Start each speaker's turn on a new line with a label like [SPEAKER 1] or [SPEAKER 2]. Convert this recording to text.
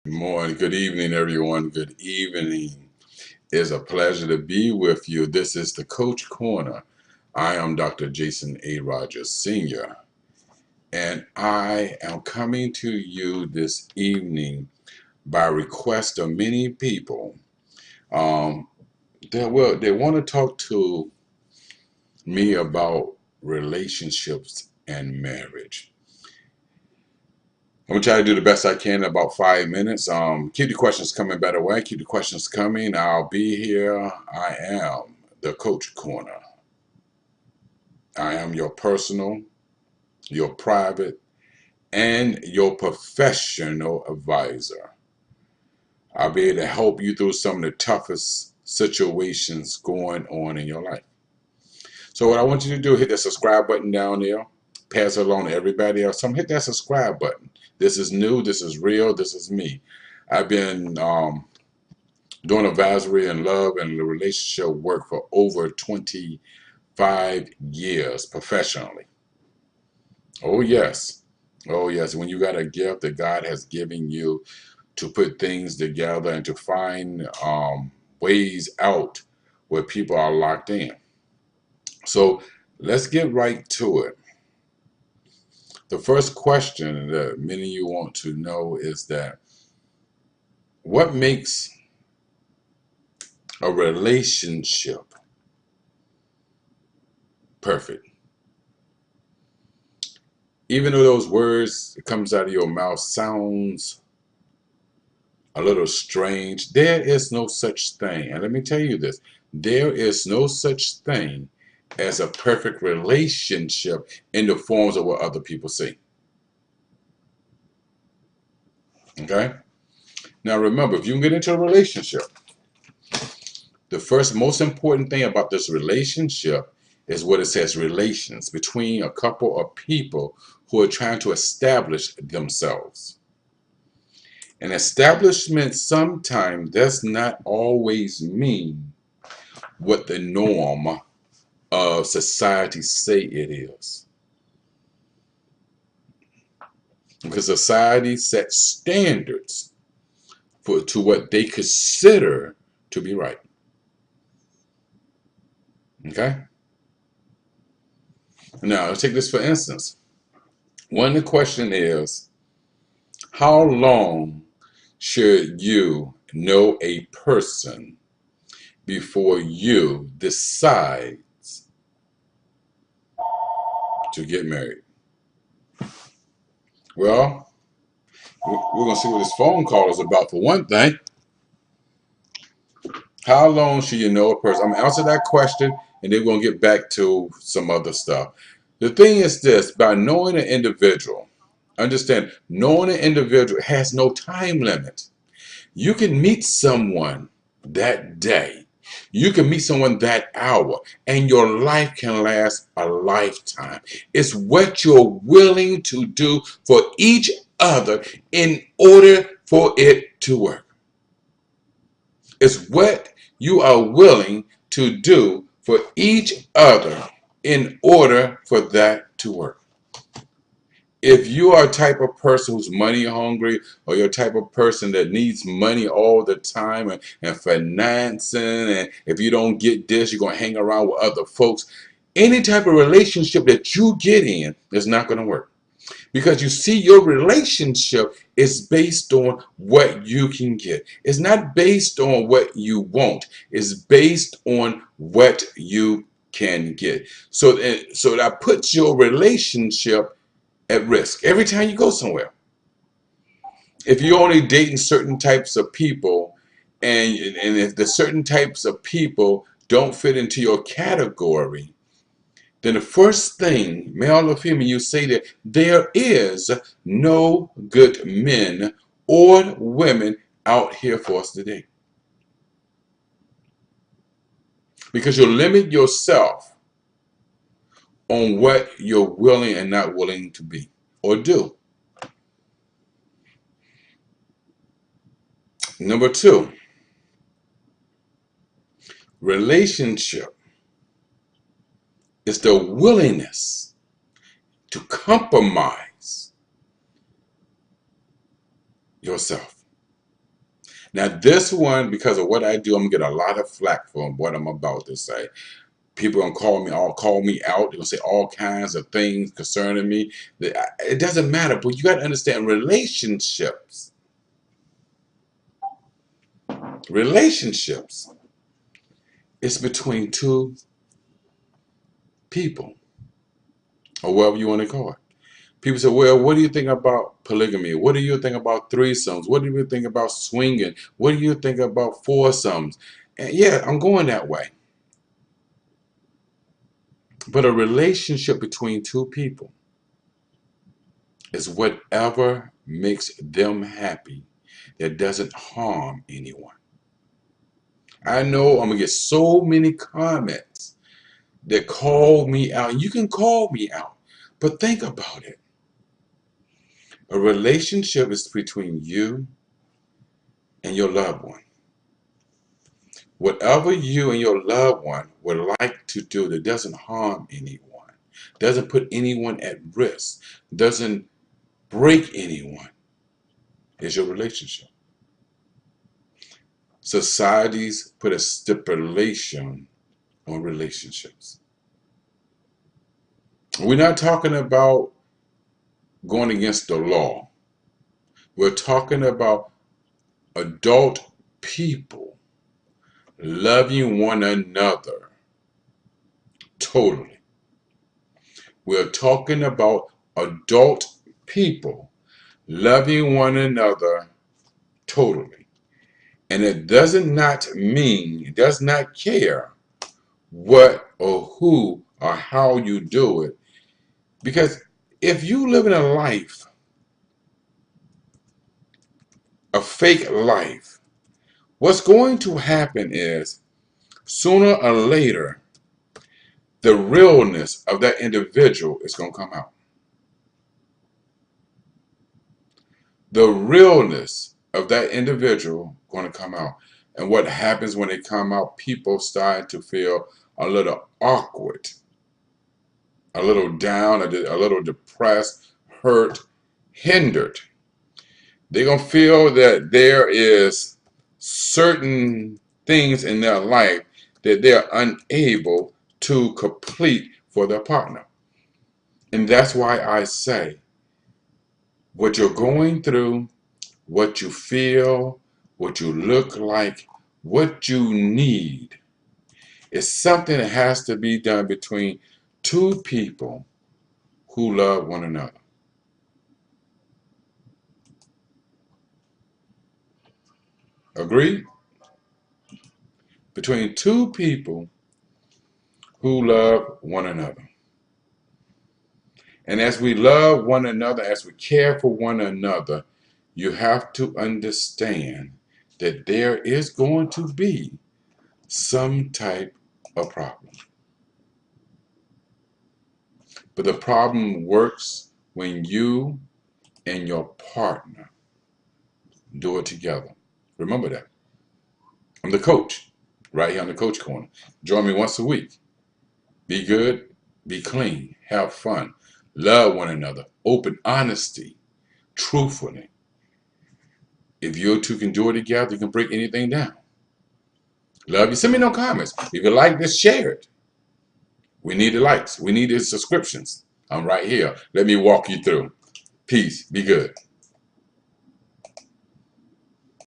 [SPEAKER 1] Morning, good evening, everyone. Good evening. It's a pleasure to be with you. This is the Coach Corner. I am Dr. Jason A. Rogers Sr., and I am coming to you this evening by request of many people. Um, they want to talk to me about relationships and marriage. I'm gonna try to do the best I can in about 5 minutes. Keep the questions coming, better way. Keep the questions coming. I'll be here. I am the Coach Corner. I am your personal, your private, and your professional advisor. I'll be able to help you through some of the toughest situations going on in your life. So what I want you to do, hit the subscribe button down there. Pass it along to everybody else. Hit that subscribe button. This is new. This is real. This is me. I've been doing advisory and love and relationship work for over 25 years professionally. Oh, yes. Oh, yes. When you got a gift that God has given you to put things together and to find ways out where people are locked in. So let's get right to it. The first question that many of you want to know is that what makes a relationship perfect? Even though those words that comes out of your mouth sounds a little strange, there is no such thing. And let me tell you this, there is no such thing as a perfect relationship in the forms of what other people see. Okay? Now remember, if you can get into a relationship, the first most important thing about this relationship is what it says, relations between a couple of people who are trying to establish themselves. An establishment sometimes does not always mean what the norm of society say it is. Because society sets standards to what they consider to be right. Okay? Now, let's take this for instance. One question is, how long should you know a person before you decide to get married? Well, we're going to see what this phone call is about for one thing. How long should you know a person? I'm going to answer that question and then we're going to get back to some other stuff. The thing is this, by knowing an individual, understand, knowing an individual has no time limit. You can meet someone that day. You can meet someone that hour, and your life can last a lifetime. It's what you're willing to do for each other in order for it to work. It's what you are willing to do for each other in order for that to work. If you are a type of person who's money hungry, or you're a type of person that needs money all the time and financing, and if you don't get this, you're going to hang around with other folks, any type of relationship that you get in is not going to work. Because you see, your relationship is based on what you can get. It's not based on what you want. It's based on what you can get. So that puts your relationship at risk every time you go somewhere. If you're only dating certain types of people, and if the certain types of people don't fit into your category, then the first thing, male or female, you say that there is no good men or women out here for us today. Because you limit yourself on what you're willing and not willing to be or do. Number two, relationship is the willingness to compromise yourself. Now, this one, because of what I do, I'm gonna get a lot of flack for what I'm about to say. People gonna call me out. They're gonna say all kinds of things concerning me. It doesn't matter, but you got to understand relationships. Relationships is between two people, or whatever you want to call it. People say, well, what do you think about polygamy? What do you think about threesomes? What do you think about swinging? What do you think about foursomes? And yeah, I'm going that way. But a relationship between two people is whatever makes them happy that doesn't harm anyone. I know I'm going to get so many comments that call me out. You can call me out, but think about it. A relationship is between you and your loved one. Whatever you and your loved one would like to do that doesn't harm anyone, doesn't put anyone at risk, doesn't break anyone, is your relationship. Societies put a stipulation on relationships. We're not talking about going against the law. We're talking about adult people loving one another totally. We're talking about adult people loving one another totally. And it does not mean, it does not care what or who or how you do it. Because if you live in a life, a fake life, what's going to happen is sooner or later, the realness of that individual is going to come out. The realness of that individual going to come out. And what happens when they come out, people start to feel a little awkward, a little down, a little depressed, hurt, hindered. They're going to feel that there is certain things in their life that they're unable to complete for their partner. And that's why I say, what you're going through, what you feel, what you look like, what you need is something that has to be done between two people who love one another. Agreed? Between two people who love one another. And as we love one another, as we care for one another, you have to understand that there is going to be some type of problem. But the problem works when you and your partner do it together. Remember that. I'm the coach, right here on the Coach Corner. Join me once a week. Be good, be clean, have fun, love one another, open honesty, truthfully. If you two can do it together, you can break anything down. Love you. Send me no comments. If you like this, share it. We need the likes. We need the subscriptions. I'm right here. Let me walk you through. Peace. Be good.